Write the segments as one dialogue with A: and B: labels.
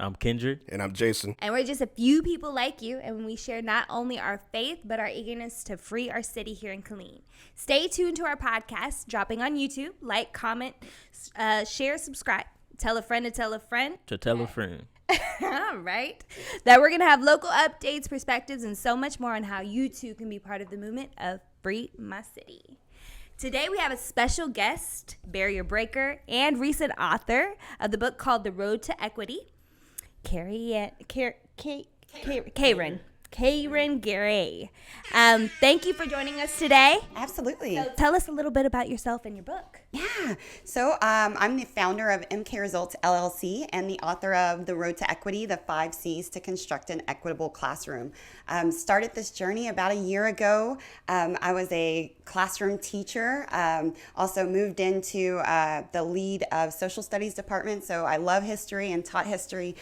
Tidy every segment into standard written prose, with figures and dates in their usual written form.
A: I'm Kendrick.
B: And I'm Jason.
C: And we're just a few people like you, and we share not only our faith, but our eagerness to free our city here in Killeen. Stay tuned to our podcast, dropping on YouTube. Like, comment, share, subscribe. Tell a friend to tell a friend.
A: To tell a friend.
C: All right. That we're going to have local updates, perspectives, and so much more on how you too can be part of the movement of Free My City. Today we have a special guest, barrier breaker, and recent author of the book called The Road to Equity, Kayren Gray. Thank you for joining us today.
D: Absolutely.
C: So tell us a little bit about yourself and your book.
D: Yeah. So I'm the founder of MK Results LLC and the author of The Road to Equity, the 5 C's to Construct an Equitable Classroom. Started this journey about a year ago. I was a classroom teacher, also moved into the lead of social studies department. So I love history and taught history,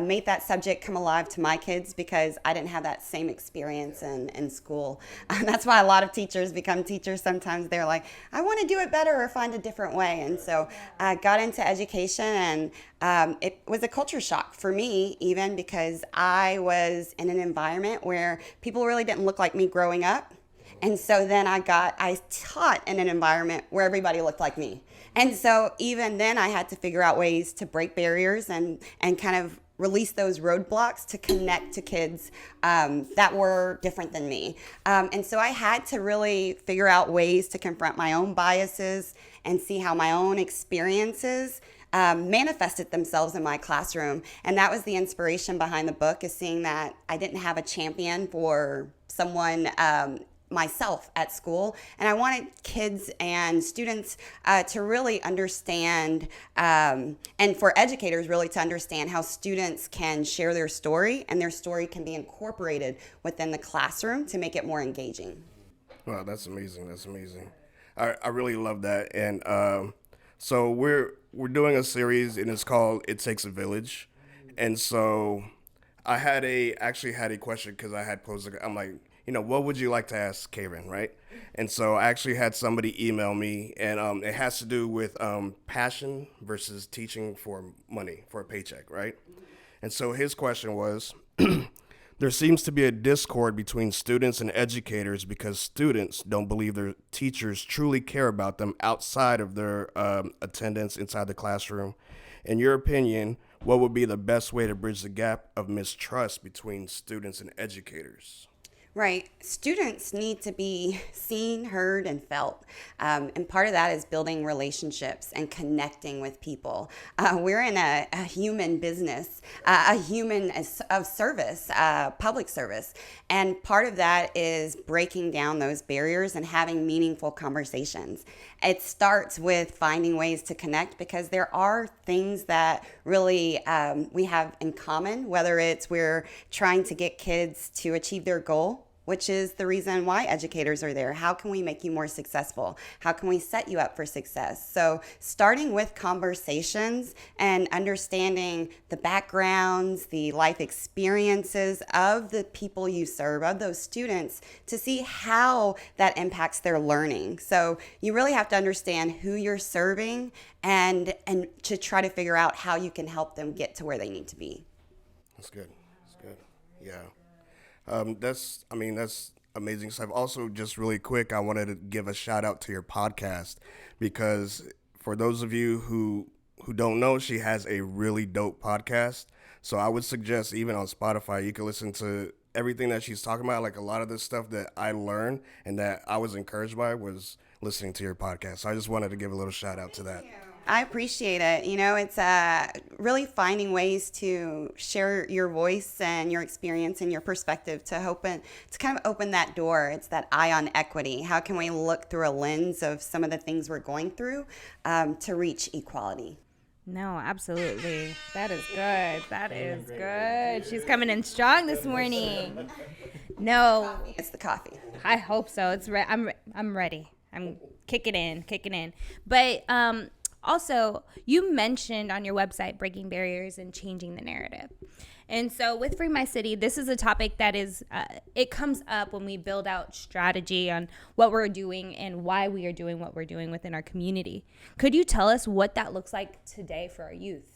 D: made that subject come alive to my kids because I didn't have that same experience in school. That's why a lot of teachers become teachers. Sometimes they're like, I want to do it better or find a different way. And so I got into education, and it was a culture shock for me, even because I was in an environment where people really didn't look like me growing up. And so then I taught in an environment where everybody looked like me. And so even then I had to figure out ways to break barriers and kind of release those roadblocks to connect to kids that were different than me. And so I had to really figure out ways to confront my own biases and see how my own experiences manifested themselves in my classroom. And that was the inspiration behind the book, is seeing that I didn't have a champion for someone myself at school, and I wanted kids and students to really understand, and for educators really to understand how students can share their story, and their story can be incorporated within the classroom to make it more engaging.
B: Wow, that's amazing. That's amazing. I really love that. And so we're doing a series, and it's called It Takes a Village. And so I actually had a question, because I had posted, I'm like, what would you like to ask Kayren, right? And so I actually had somebody email me, and it has to do with passion versus teaching for money, for a paycheck, right? And so his question was, there seems to be a discord between students and educators because students don't believe their teachers truly care about them outside of their attendance inside the classroom. In your opinion, what would be the best way to bridge the gap of mistrust between students and educators?
D: Right. Students need to be seen, heard, and felt. And part of that is building relationships and connecting with people. We're in a human business, a human of service, public service. And part of that is breaking down those barriers and having meaningful conversations. It starts with finding ways to connect, because there are things that really we have in common, whether it's we're trying to get kids to achieve their goal, which is the reason why educators are there. How can we make you more successful? How can we set you up for success? So starting with conversations and understanding the backgrounds, the life experiences of the people you serve, of those students, to see how that impacts their learning. So you really have to understand who you're serving and to try to figure out how you can help them get to where they need to be.
B: That's good. That's good. Yeah. That's amazing stuff. Also, just really quick, I wanted to give a shout out to your podcast, because for those of you who don't know, she has a really dope podcast. So I would suggest, even on Spotify, you can listen to everything that she's talking about. Like, a lot of the stuff that I learned and that I was encouraged by was listening to your podcast. So I just wanted to give a little shout out to that.
D: I appreciate it. It's really finding ways to share your voice and your experience and your perspective to kind of open that door. It's that eye on equity. How can we look through a lens of some of the things we're going through to reach equality?
C: No, absolutely. That is good. That is good. She's coming in strong this morning. No,
D: It's the coffee.
C: I hope so. I'm ready. I'm kicking in. But also, you mentioned on your website breaking barriers and changing the narrative. And so with Free My City, this is a topic that is, it comes up when we build out strategy on what we're doing and why we are doing what we're doing within our community. Could you tell us what that looks like today for our youth?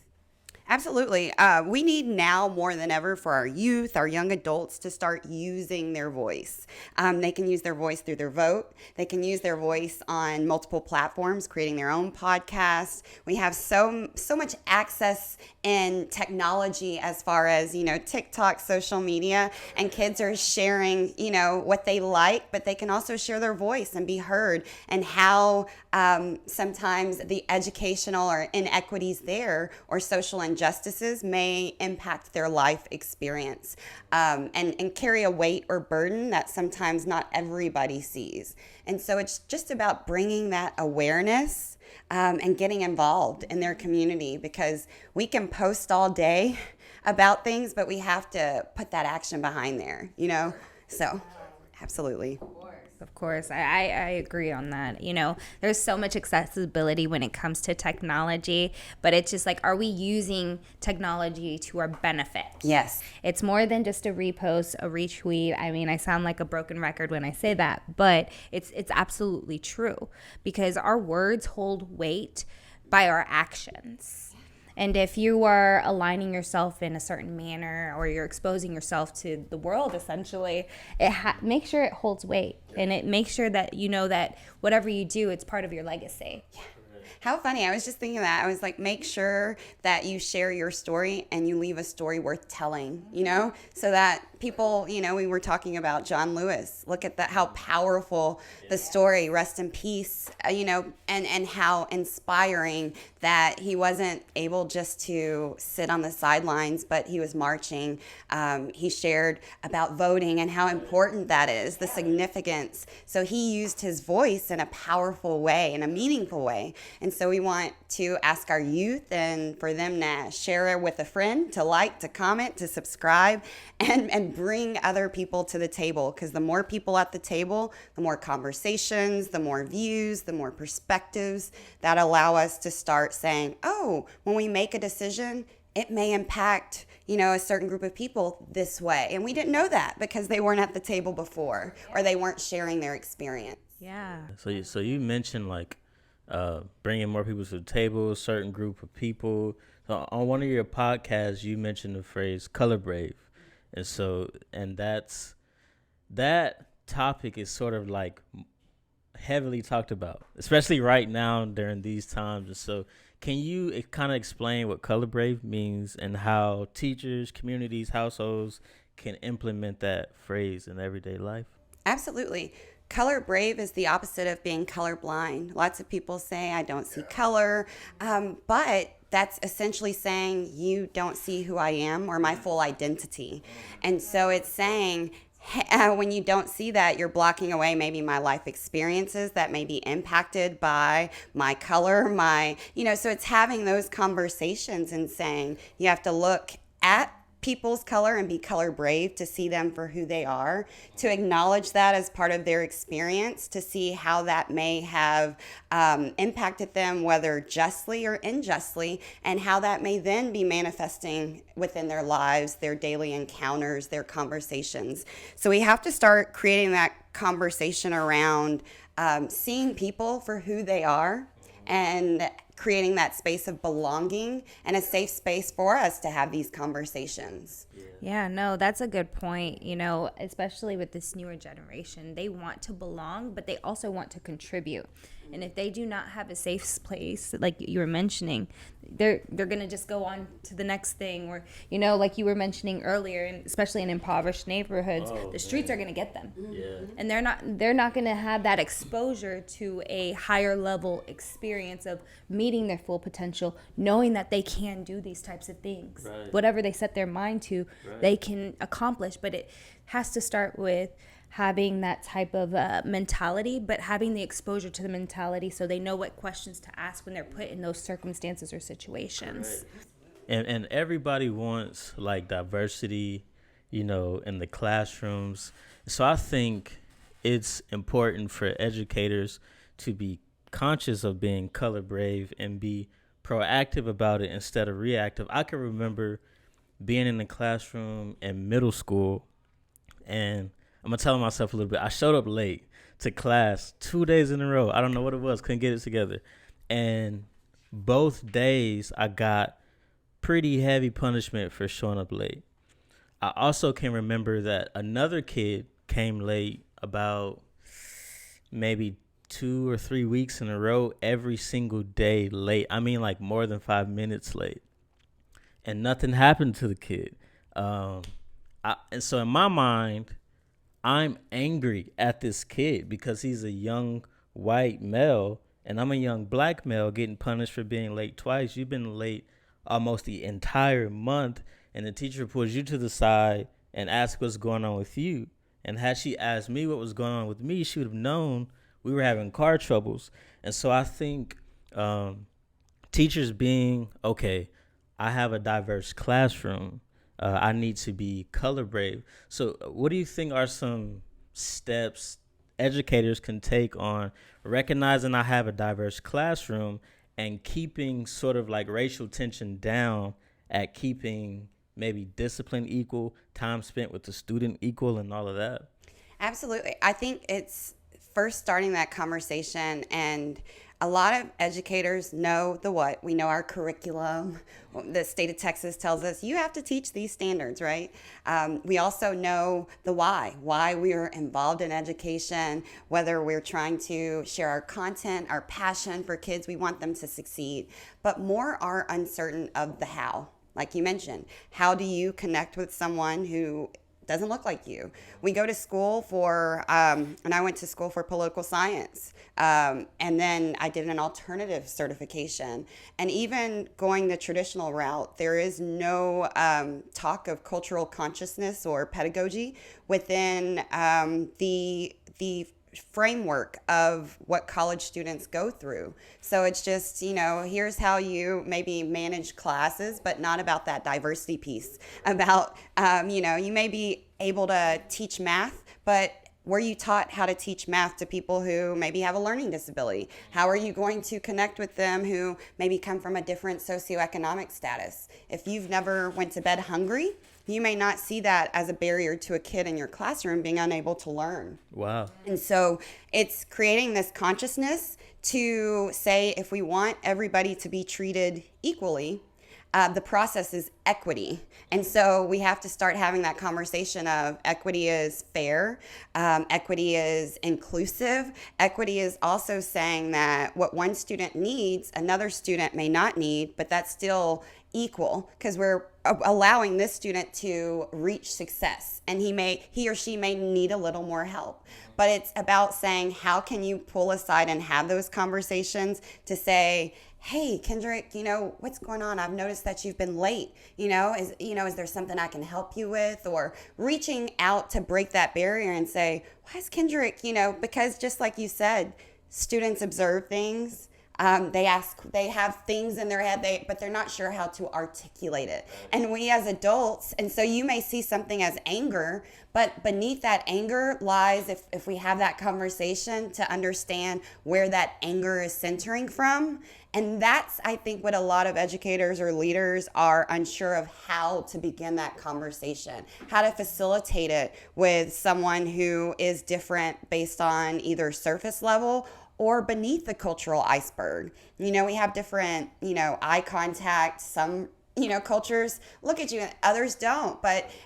D: Absolutely. We need now more than ever for our youth, our young adults to start using their voice. They can use their voice through their vote. They can use their voice on multiple platforms, creating their own podcasts. We have so much access in technology as far as, TikTok, social media, and kids are sharing, what they like, but they can also share their voice and be heard, and how sometimes the educational or inequities there or social injustices may impact their life experience, and carry a weight or burden that sometimes not everybody sees. And so it's just about bringing that awareness and getting involved in their community, because we can post all day about things, but we have to put that action behind there, So, absolutely.
C: Of course, I agree on that. There's so much accessibility when it comes to technology, but it's just like, are we using technology to our benefit?
D: Yes.
C: It's more than just a repost, a retweet. I mean, I sound like a broken record when I say that, but it's absolutely true, because our words hold weight by our actions. And if you are aligning yourself in a certain manner, or you're exposing yourself to the world, essentially, make sure it holds weight, and it makes sure that that whatever you do, it's part of your legacy.
D: Yeah. How funny. I was just thinking that. I was like, make sure that you share your story and you leave a story worth telling, so that people, we were talking about John Lewis. Look at that, how powerful the story, rest in peace, and how inspiring that he wasn't able just to sit on the sidelines, but he was marching. He shared about voting and how important that is, the significance. So he used his voice in a powerful way, in a meaningful way. And so we want to ask our youth and for them to share it with a friend, to like, to comment, to subscribe, and bring other people to the table. Because the more people at the table, the more conversations, the more views, the more perspectives that allow us to start saying, oh, when we make a decision, it may impact, a certain group of people this way. And we didn't know that because they weren't at the table before, or they weren't sharing their experience.
C: Yeah.
A: So you mentioned bringing more people to the table, a certain group of people. So on one of your podcasts, you mentioned the phrase "color brave," and that topic is sort of heavily talked about, especially right now during these times. And so, can you kind of explain what color brave means and how teachers, communities, households can implement that phrase in everyday life?
D: Absolutely. Color brave is the opposite of being colorblind. Lots of people say, I don't see color, but that's essentially saying you don't see who I am or my full identity. And so it's saying, when you don't see that, you're blocking away maybe my life experiences that may be impacted by my color, so it's having those conversations and saying you have to look at people's color and be color brave to see them for who they are, to acknowledge that as part of their experience, to see how that may have impacted them, whether justly or unjustly, and how that may then be manifesting within their lives, their daily encounters, their conversations. So we have to start creating that conversation around seeing people for who they are, and creating that space of belonging and a safe space for us to have these conversations.
C: Yeah, no, that's a good point. Especially with this newer generation, they want to belong, but they also want to contribute. And if they do not have a safe place, like you were mentioning, they're going to just go on to the next thing. Or, like you were mentioning earlier, and especially in impoverished neighborhoods, the streets are going to get them.
A: Yeah.
C: And they're not going to have that exposure to a higher level experience of meeting their full potential, knowing that they can do these types of things.
A: Right.
C: Whatever they set their mind to, they can accomplish. But it has to start with having that type of mentality, but having the exposure to the mentality so they know what questions to ask when they're put in those circumstances or situations.
A: And everybody wants diversity, in the classrooms. So I think it's important for educators to be conscious of being color brave and be proactive about it instead of reactive. I can remember being in the classroom in middle school, and I'm going to tell myself a little bit. I showed up late to class 2 days in a row. I don't know what it was. Couldn't get it together. And both days I got pretty heavy punishment for showing up late. I also can remember that another kid came late about maybe 2 or 3 weeks in a row, every single day late. I mean, like more than 5 minutes late. And nothing happened to the kid. And so in my mind, I'm angry at this kid because he's a young white male and I'm a young black male getting punished for being late twice. You've been late almost the entire month, and the teacher pulls you to the side and asks what's going on with you. And had she asked me what was going on with me, she would have known we were having car troubles. And so I think teachers being, okay, I have a diverse classroom. I need to be color brave. So what do you think are some steps educators can take on recognizing I have a diverse classroom and keeping sort of like racial tension down at keeping maybe discipline equal, time spent with the student equal, and all of that?
D: Absolutely. I think it's first starting that conversation, and a lot of educators know the what. We know our curriculum. The state of Texas tells us you have to teach these standards, right? We also know the why we are involved in education, whether we're trying to share our content, our passion for kids, we want them to succeed, but more are uncertain of the how. Like you mentioned, how do you connect with someone who doesn't look like you? We go to school for, and I went to school for political science, and then I did an alternative certification. And even going the traditional route, there is no talk of cultural consciousness or pedagogy within the framework of what college students go through. So it's just, here's how you maybe manage classes, but not about that diversity piece. About, you may be able to teach math, but were you taught how to teach math to people who maybe have a learning disability? How are you going to connect with them who maybe come from a different socioeconomic status? If you've never went to bed hungry, you may not see that as a barrier to a kid in your classroom being unable to learn.
A: Wow.
D: And so it's creating this consciousness to say, if we want everybody to be treated equally, the process is equity. And so we have to start having that conversation of equity is fair, equity is inclusive. Equity is also saying that what one student needs, another student may not need, but that's still equal, because we're allowing this student to reach success, and he or she may need a little more help. But it's about saying, how can you pull aside and have those conversations to say, hey, Kendrick, what's going on? I've noticed that you've been late. Is there something I can help you with? Or reaching out to break that barrier and say, why is Kendrick, because just like you said, students observe things. They have things in their head, but they're not sure how to articulate it. And we as adults, and so you may see something as anger, but beneath that anger lies, if we have that conversation, to understand where that anger is centering from. And that's, I think, what a lot of educators or leaders are unsure of, how to begin that conversation, how to facilitate it with someone who is different based on either surface level or beneath the cultural iceberg. We have different, eye contact. Some, cultures look at you and others don't.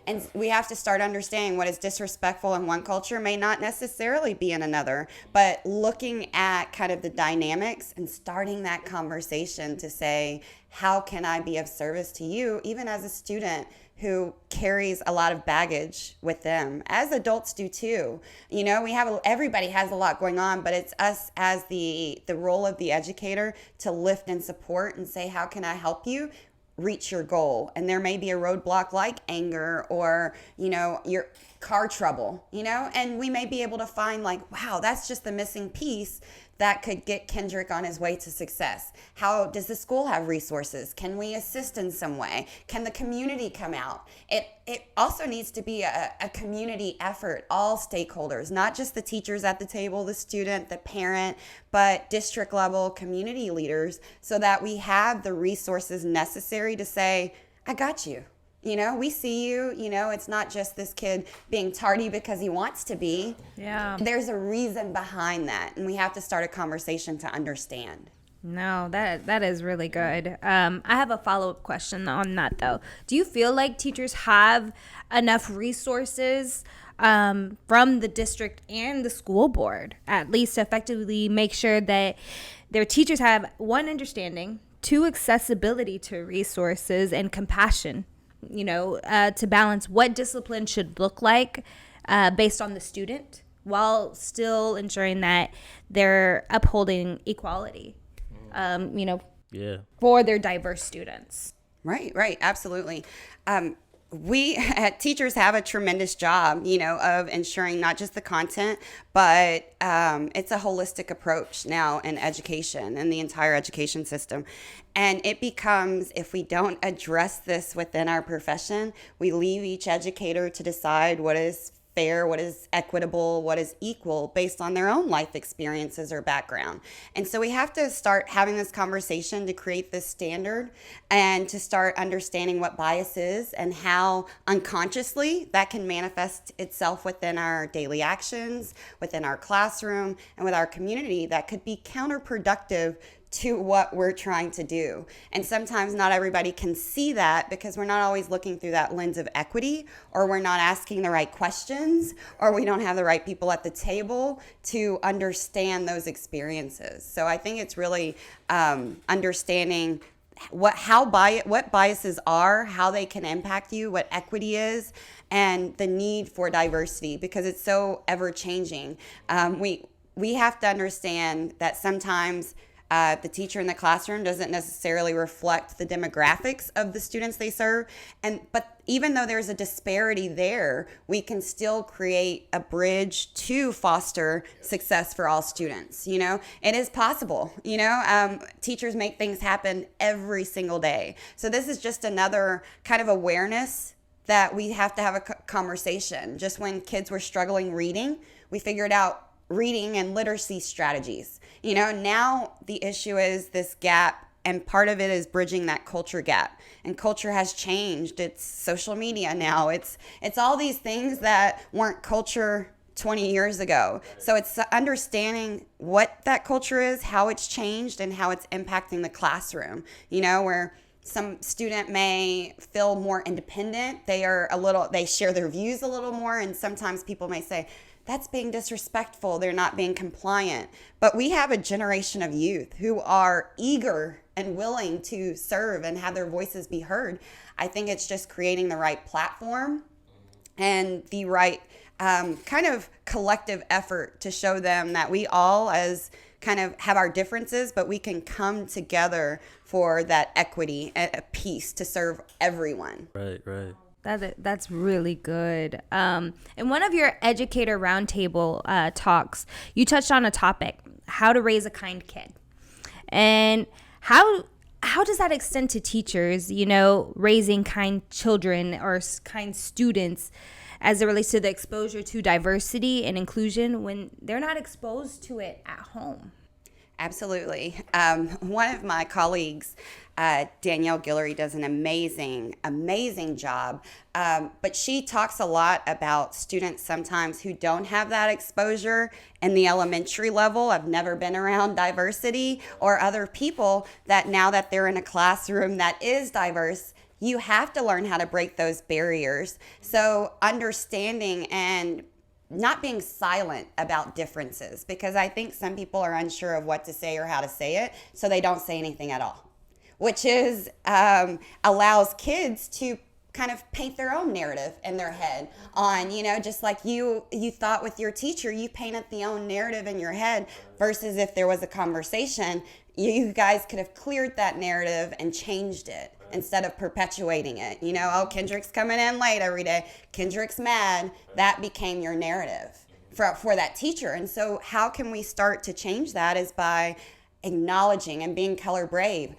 D: And we have to start understanding what is disrespectful in one culture may not necessarily be in another. But looking at kind of the dynamics and starting that conversation to say, how can I be of service to you, even as a student who carries a lot of baggage with them, as adults do too. Everybody has a lot going on, but it's us as the role of the educator to lift and support and say, how can I help you reach your goal? And there may be a roadblock like anger or, your car trouble, and we may be able to find like, wow, that's just the missing piece that could get Kendrick on his way to success. How does the school have resources? Can we assist in some way? Can the community come out? It also needs to be a community effort, all stakeholders, not just the teachers at the table, the student, the parent, but district level community leaders, so that we have the resources necessary to say, I got you. We see you, it's not just this kid being tardy because he wants to be.
C: Yeah.
D: There's a reason behind that, and we have to start a conversation to understand.
C: No, that is really good. I have a follow-up question on that, though. Do you feel like teachers have enough resources from the district and the school board, at least to effectively make sure that their teachers have, one, understanding, two, accessibility to resources, and compassion, to balance what discipline should look like based on the student while still ensuring that they're upholding equality, for their diverse students?
D: Right, absolutely. We teachers have a tremendous job, of ensuring not just the content, but it's a holistic approach now in education and the entire education system. And it becomes, if we don't address this within our profession, we leave each educator to decide what is fair, what is equitable, what is equal based on their own life experiences or background. And so we have to start having this conversation to create this standard and to start understanding what bias is and how unconsciously that can manifest itself within our daily actions, within our classroom, and with our community that could be counterproductive to what we're trying to do. And sometimes not everybody can see that because we're not always looking through that lens of equity, or we're not asking the right questions, or we don't have the right people at the table to understand those experiences. So I think it's really understanding what biases are, how they can impact you, what equity is, and the need for diversity, because it's so ever changing. We have to understand that sometimes the teacher in the classroom doesn't necessarily reflect the demographics of the students they serve. But even though there's a disparity there, we can still create a bridge to foster success for all students. It is possible. Teachers make things happen every single day. So this is just another kind of awareness that we have to have a conversation. Just when kids were struggling reading, we figured out reading and literacy strategies. Now the issue is this gap, and part of it is bridging that culture gap. And culture has changed. It's social media now. It's all these things that weren't culture 20 years ago. So it's understanding what that culture is, how it's changed, and how it's impacting the classroom. Where some student may feel more independent. They share their views a little more, and sometimes people may say, that's being disrespectful. They're not being compliant. But we have a generation of youth who are eager and willing to serve and have their voices be heard. I think it's just creating the right platform and the right kind of collective effort to show them that we all as kind of have our differences, but we can come together for that equity and a peace to serve everyone.
A: Right.
C: That's really good. In one of your educator roundtable talks, you touched on a topic, how to raise a kind kid. And how does that extend to teachers, raising kind children or kind students as it relates to the exposure to diversity and inclusion when they're not exposed to it at home?
D: Absolutely. One of my colleagues, Danielle Guillory, does an amazing job. But she talks a lot about students sometimes who don't have that exposure in the elementary level. I've never been around diversity or other people that now that they're in a classroom that is diverse, you have to learn how to break those barriers. So understanding and not being silent about differences, because I think some people are unsure of what to say or how to say it, so they don't say anything at all, which is allows kids to kind of paint their own narrative in their head on, just like you thought with your teacher, you painted the own narrative in your head, versus if there was a conversation, you guys could have cleared that narrative and changed it instead of perpetuating it. Oh, Kendrick's coming in late every day. Kendrick's mad. That became your narrative for that teacher. And so how can we start to change that is by acknowledging and being color brave.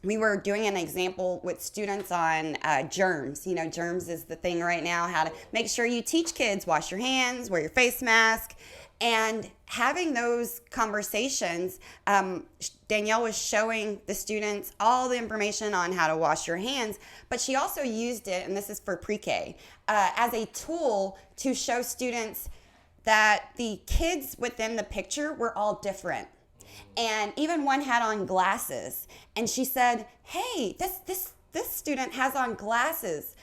D: We were doing an example with students on germs. Germs is the thing right now, how to make sure you teach kids, wash your hands, wear your face mask. And having those conversations, Danielle was showing the students all the information on how to wash your hands, but she also used it, and this is for pre-K, as a tool to show students that the kids within the picture were all different. And even one had on glasses. And she said, hey, this student has on glasses.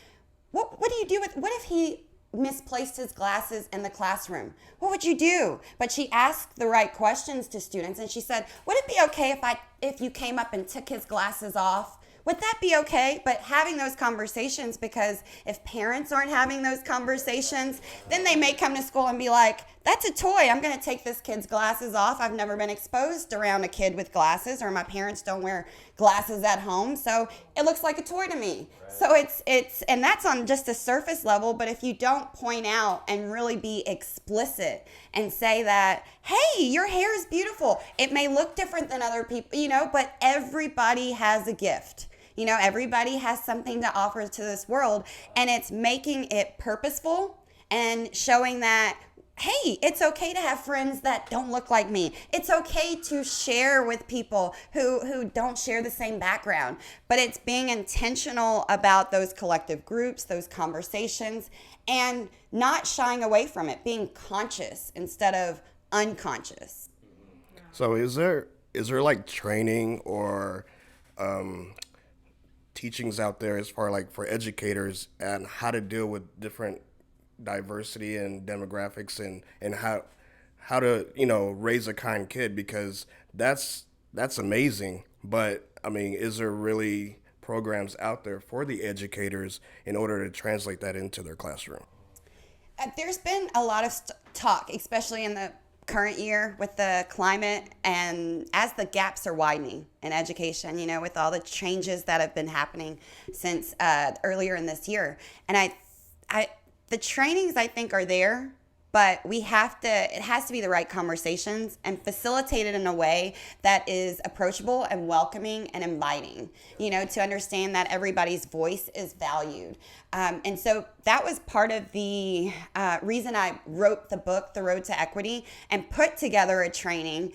D: What do you do what if he misplaced his glasses in the classroom? What would you do? But she asked the right questions to students, and she said, would it be okay if you came up and took his glasses off? Would that be okay? But having those conversations, because if parents aren't having those conversations, then they may come to school and be like, that's a toy. I'm going to take this kid's glasses off. I've never been exposed around a kid with glasses, or my parents don't wear glasses at home. So it looks like a toy to me. Right. So it's and that's on just a surface level. But if you don't point out and really be explicit and say that, hey, your hair is beautiful. It may look different than other people, but everybody has a gift. Everybody has something to offer to this world, and it's making it purposeful and showing that, hey, it's okay to have friends that don't look like me. It's okay to share with people who don't share the same background, but it's being intentional about those collective groups, those conversations, and not shying away from it, being conscious instead of unconscious.
B: So is there like training or teachings out there as far like for educators and how to deal with different diversity and demographics and how to raise a kind kid, because that's amazing, but I mean, is there really programs out there for the educators in order to translate that into their classroom?
D: There's been a lot of talk, especially in the current year with the climate, and as the gaps are widening in education, with all the changes that have been happening since earlier in this year. And the trainings I think are there, but it has to be the right conversations and facilitated in a way that is approachable and welcoming and inviting, to understand that everybody's voice is valued. And so that was part of the reason I wrote the book, The Road to Equity, and put together a training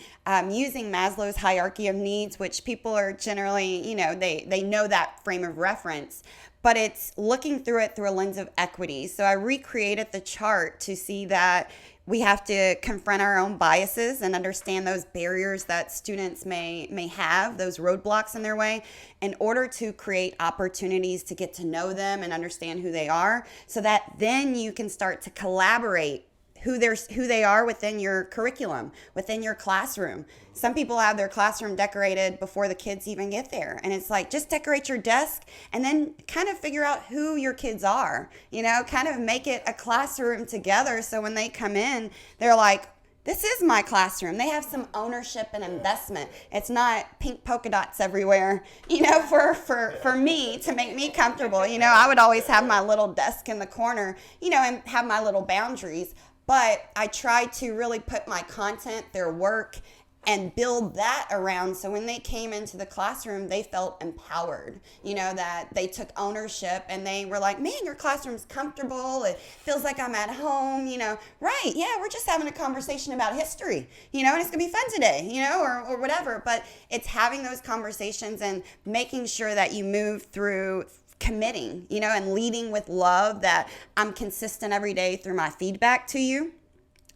D: using Maslow's hierarchy of needs, which people are generally, they know that frame of reference. But it's looking through it through a lens of equity. So I recreated the chart to see that we have to confront our own biases and understand those barriers that students may have, those roadblocks in their way, in order to create opportunities to get to know them and understand who they are, so that then you can start to collaborate who they are within your curriculum, within your classroom. Some people have their classroom decorated before the kids even get there. And it's like, just decorate your desk and then kind of figure out who your kids are, kind of make it a classroom together. So when they come in, they're like, this is my classroom. They have some ownership and investment. It's not pink polka dots everywhere, for me to make me comfortable. I would always have my little desk in the corner, and have my little boundaries. But I try to really put my content, their work, and build that around. So when they came into the classroom, they felt empowered, that they took ownership and they were like, man, your classroom's comfortable. It feels like I'm at home, right. Yeah, we're just having a conversation about history, and it's gonna be fun today, or whatever. But it's having those conversations and making sure that you move through committing, and leading with love, that I'm consistent every day through my feedback to you.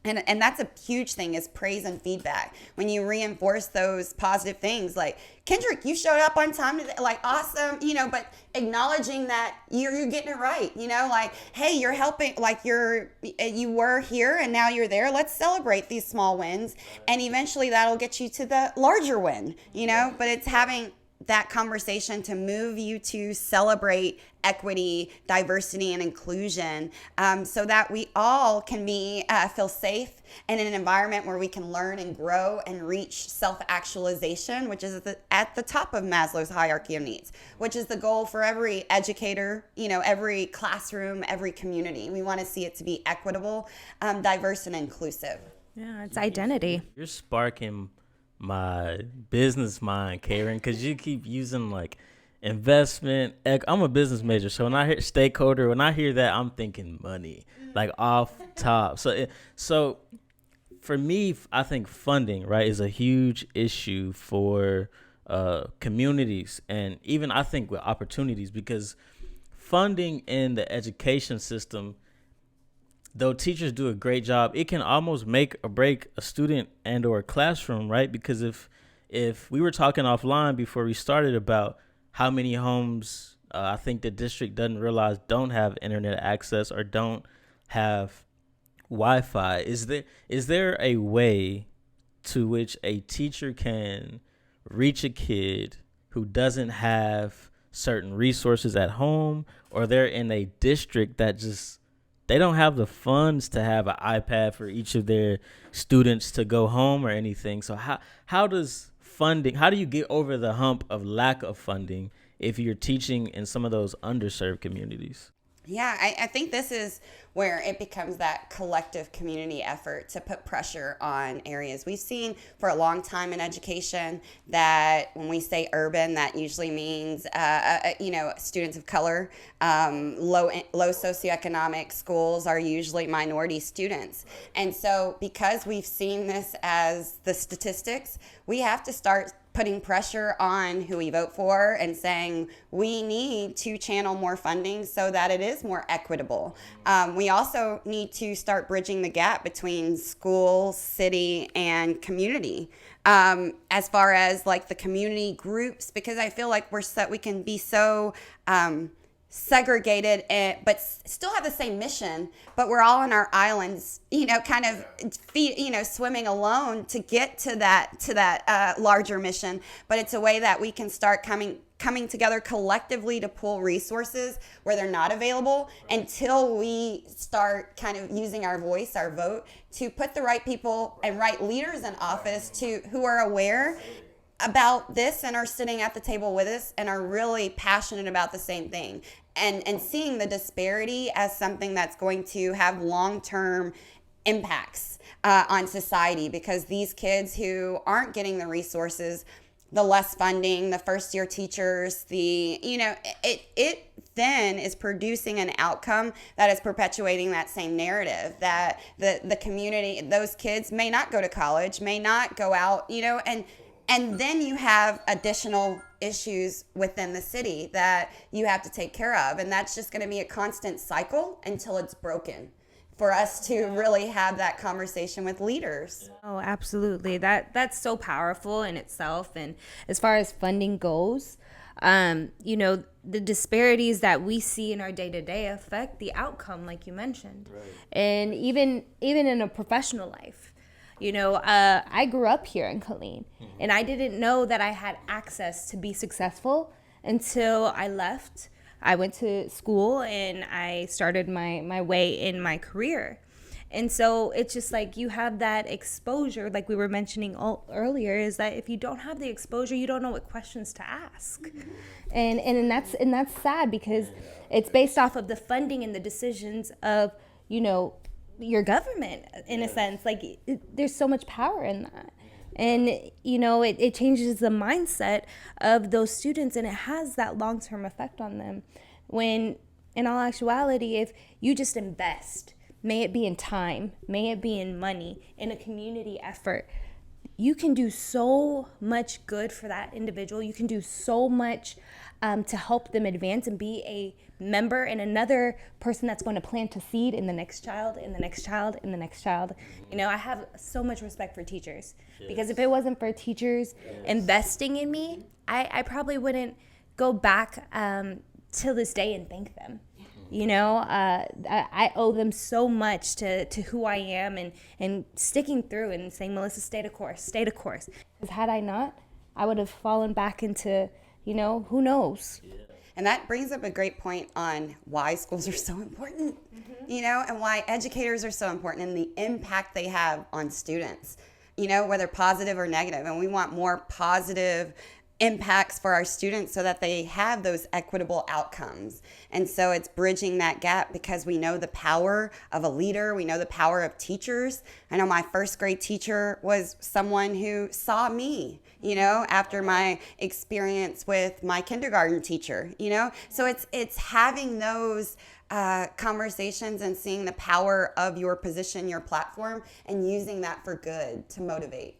D: And that's a huge thing, is praise and feedback. When you reinforce those positive things, like, Kendrick, you showed up on time today, like, awesome, but acknowledging that you're getting it right, like, hey, you're helping, like, you were here and now you're there. Let's celebrate these small wins, and eventually that'll get you to the larger win, but it's having that conversation to move you to celebrate equity, diversity, and inclusion, so that we all can feel safe and in an environment where we can learn and grow and reach self-actualization, which is at the top of Maslow's hierarchy of needs, which is the goal for every educator, every classroom, every community. We want to see it to be equitable, diverse, and inclusive.
C: Yeah, it's identity.
A: You're sparking my business mind, Kayren, because you keep using like investment. I'm a business major, so when I hear stakeholder, when I hear that, I'm thinking money, like off top. So for me, I think funding, right, is a huge issue for communities, and even I think with opportunities, because funding in the education system, though teachers do a great job, it can almost make or break a student and or a classroom, right? Because if we were talking offline before we started about how many homes I think the district doesn't realize don't have internet access or don't have Wi-Fi, is there a way to which a teacher can reach a kid who doesn't have certain resources at home, or they're in a district that just they don't have the funds to have an iPad for each of their students to go home or anything? So how does funding, how do you get over the hump of lack of funding if you're teaching in some of those underserved communities?
D: Yeah, I think this is where it becomes that collective community effort to put pressure on areas. We've seen for a long time in education that when we say urban, that usually means, students of color. Low socioeconomic schools are usually minority students. And so because we've seen this as the statistics, we have to start putting pressure on who we vote for and saying we need to channel more funding so that it is more equitable. We also need to start bridging the gap between school, city, and community. As far as like the community groups, because I feel like we can be so segregated, but still have the same mission, but we're all on our islands, kind of swimming alone to get to that larger mission. But it's a way that we can start coming together collectively to pool resources where they're not available until we start kind of using our voice, our vote, to put the right people and right leaders in office who are aware about this and are sitting at the table with us and are really passionate about the same thing. And seeing the disparity as something that's going to have long-term impacts on society, because these kids who aren't getting the resources, the less funding, the first-year teachers, it then is producing an outcome that is perpetuating that same narrative that the community, those kids may not go to college, may not go out, and then you have additional issues within the city that you have to take care of. And that's just going to be a constant cycle until it's broken for us to really have that conversation with leaders.
C: Oh, absolutely. That's so powerful in itself. And as far as funding goes, the disparities that we see in our day-to-day affect the outcome, like you mentioned. Right. And even in a professional life. I grew up here in Killeen, and I didn't know that I had access to be successful until I left. I went to school and I started my way in my career. And so it's just like you have that exposure, like we were mentioning earlier, is that if you don't have the exposure, you don't know what questions to ask. And that's sad because it's based off of the funding and the decisions of, your government, in a sense. Like there's so much power in that, and it changes the mindset of those students, and it has that long-term effect on them, when in all actuality, if you just invest, may it be in time, may it be in money, in a community effort, you can do so much good for that individual. You can do so much to help them advance and be a member and another person that's going to plant a seed in the next child, in the next child, in the next child. I have so much respect for teachers, because if it wasn't for teachers investing in me, I probably wouldn't go back till this day and thank them. I owe them so much to who I am and sticking through and saying, Melissa, stay the course. Because had I not, I would have fallen back into, who knows? Yeah.
D: And that brings up a great point on why schools are so important, and why educators are so important and the impact they have on students, whether positive or negative. And we want more positive impacts for our students so that they have those equitable outcomes. And so it's bridging that gap, because we know the power of a leader. We know the power of teachers. I know my first grade teacher was someone who saw me, after my experience with my kindergarten teacher, So it's having those conversations and seeing the power of your position, your platform, and using that for good to motivate.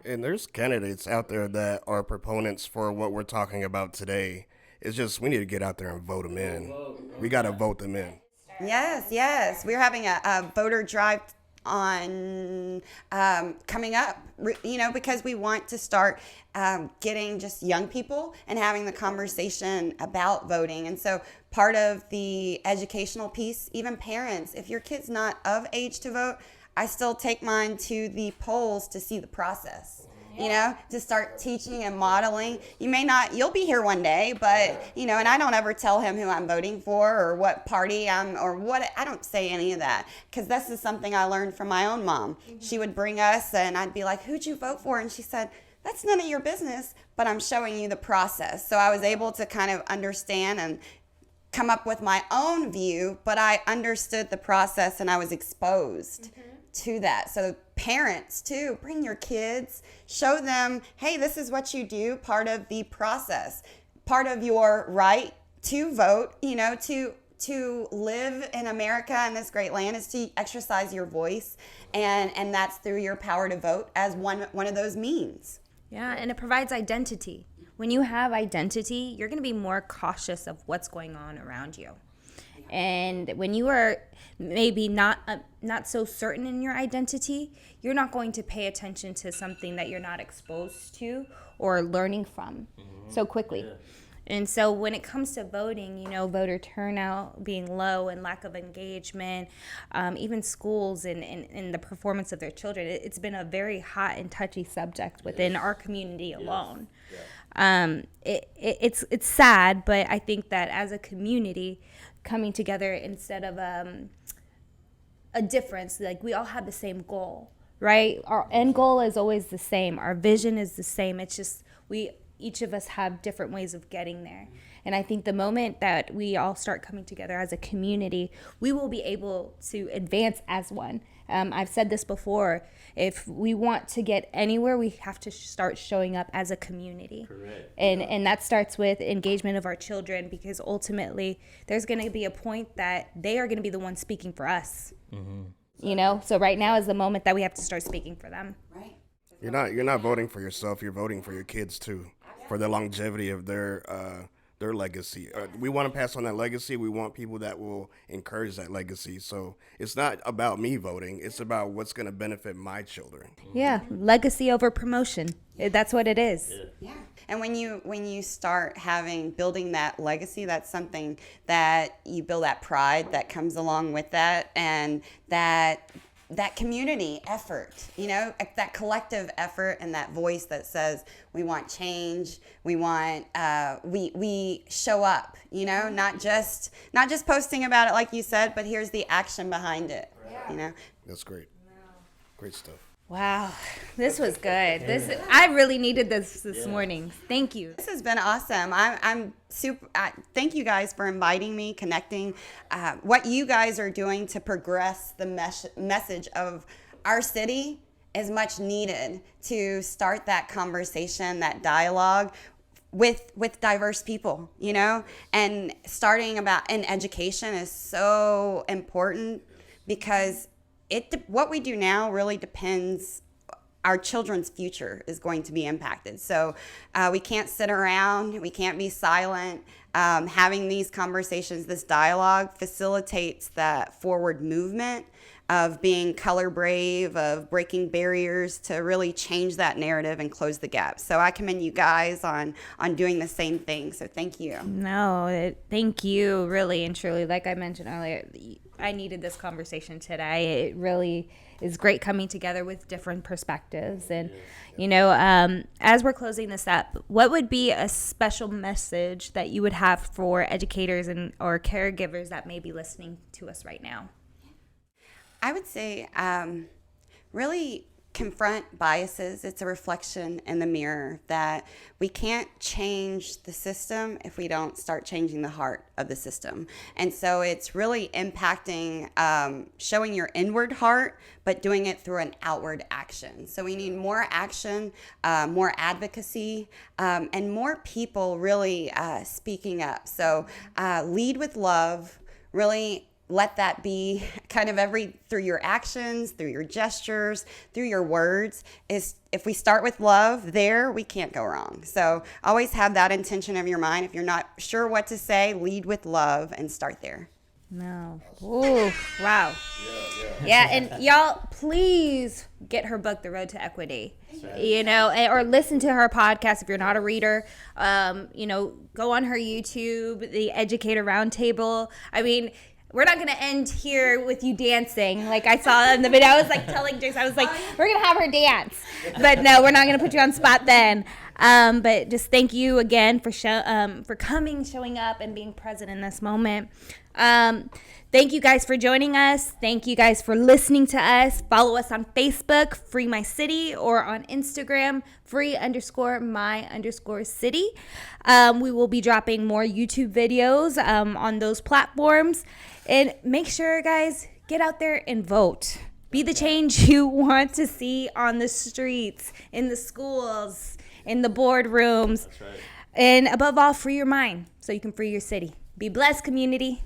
B: And there's candidates out there that are proponents for what we're talking about today. It's just we need to get out there and vote them in. We got to vote them in.
D: Yes. We're having a voter drive on coming up, because we want to start getting just young people and having the conversation about voting. And so part of the educational piece, even parents, if your kid's not of age to vote, I still take mine to the polls to see the process. To start teaching and modeling. You'll be here one day, but, and I don't ever tell him who I'm voting for or what party I don't say any of that, because this is something I learned from my own mom. She would bring us and I'd be like, who'd you vote for? And she said, that's none of your business, but I'm showing you the process. So I was able to kind of understand and come up with my own view, but I understood the process and I was exposed to that. So parents too, bring your kids, show them, hey, this is what you do, part of the process, part of your right to vote, to live in America and this great land is to exercise your voice, and that's through your power to vote as one of those means.
C: Yeah, and it provides identity. When you have identity, you're going to be more cautious of what's going on around you. And when you are maybe not so certain in your identity, you're not going to pay attention to something that you're not exposed to or learning from so quickly. Yeah. And so when it comes to voting, voter turnout being low and lack of engagement, even schools and the performance of their children, it's been a very hot and touchy subject within our community alone. Yeah. It's sad, but I think that as a community, coming together instead of a difference, like we all have the same goal, right? Our end goal is always the same. Our vision is the same. It's just each of us have different ways of getting there. And I think the moment that we all start coming together as a community, we will be able to advance as one. I've said this before. If we want to get anywhere, we have to start showing up as a community. Correct. And that starts with engagement of our children, because ultimately there's going to be a point that they are going to be the ones speaking for us. Mm-hmm. So right now is the moment that we have to start speaking for them.
D: Right.
B: You're not voting for yourself. You're voting for your kids too, for the longevity of their legacy. We want to pass on that legacy. We want people that will encourage that legacy. So it's not about me voting. It's about what's going to benefit my children.
C: Yeah, legacy over promotion. That's what it is.
D: Yeah. And when you start building that legacy, that's something that you build, that pride that comes along with that, and that community effort, that collective effort, and that voice that says we want change, we want we show up, not just posting about it like you said, but here's the action behind it.
B: That's great. Great stuff.
C: Wow, this was good. I really needed this morning. Thank you.
D: This has been awesome. I'm super. Thank you guys for inviting me, connecting. What you guys are doing to progress the message of our city is much needed to start that conversation, that dialogue with diverse people. And starting in education is so important, because what we do now really depends. Our children's future is going to be impacted. So we can't sit around. We can't be silent. Having these conversations, this dialogue facilitates that forward movement of being color brave, of breaking barriers to really change that narrative and close the gap. So I commend you guys on doing the same thing. So thank you.
C: No, thank you, really and truly. Like I mentioned earlier, I needed this conversation today. It really is great coming together with different perspectives. And, as we're closing this up, what would be a special message that you would have for educators or caregivers that may be listening to us right now?
D: I would say really confront biases. It's a reflection in the mirror that we can't change the system if we don't start changing the heart of the system. And so it's really impacting showing your inward heart, but doing it through an outward action. So we need more action, more advocacy, and more people really speaking up. So lead with love, really let that be kind of through your actions, through your gestures, through your words. If we start with love there, we can't go wrong. So always have that intention of your mind. If you're not sure what to say, lead with love and start there.
C: No. Ooh, wow. Yeah, and y'all, please get her book, The Road to Equity. You know, or listen to her podcast if you're not a reader. You know, go on her YouTube, the Educator Roundtable. I mean, we're not going to end here with you dancing like I saw in the video. I was like telling Jason, I was like, we're going to have her dance. But no, we're not going to put you on spot then. But just thank you again for coming, showing up, and being present in this moment. Thank you guys for joining us. Thank you guys for listening to us. Follow us on Facebook, Free My City, or on Instagram, free_my_city. We will be dropping more YouTube videos on those platforms. And make sure, guys, get out there and vote. Be the change you want to see on the streets, in the schools, in the boardrooms. That's right. And above all, free your mind so you can free your city. Be blessed, community.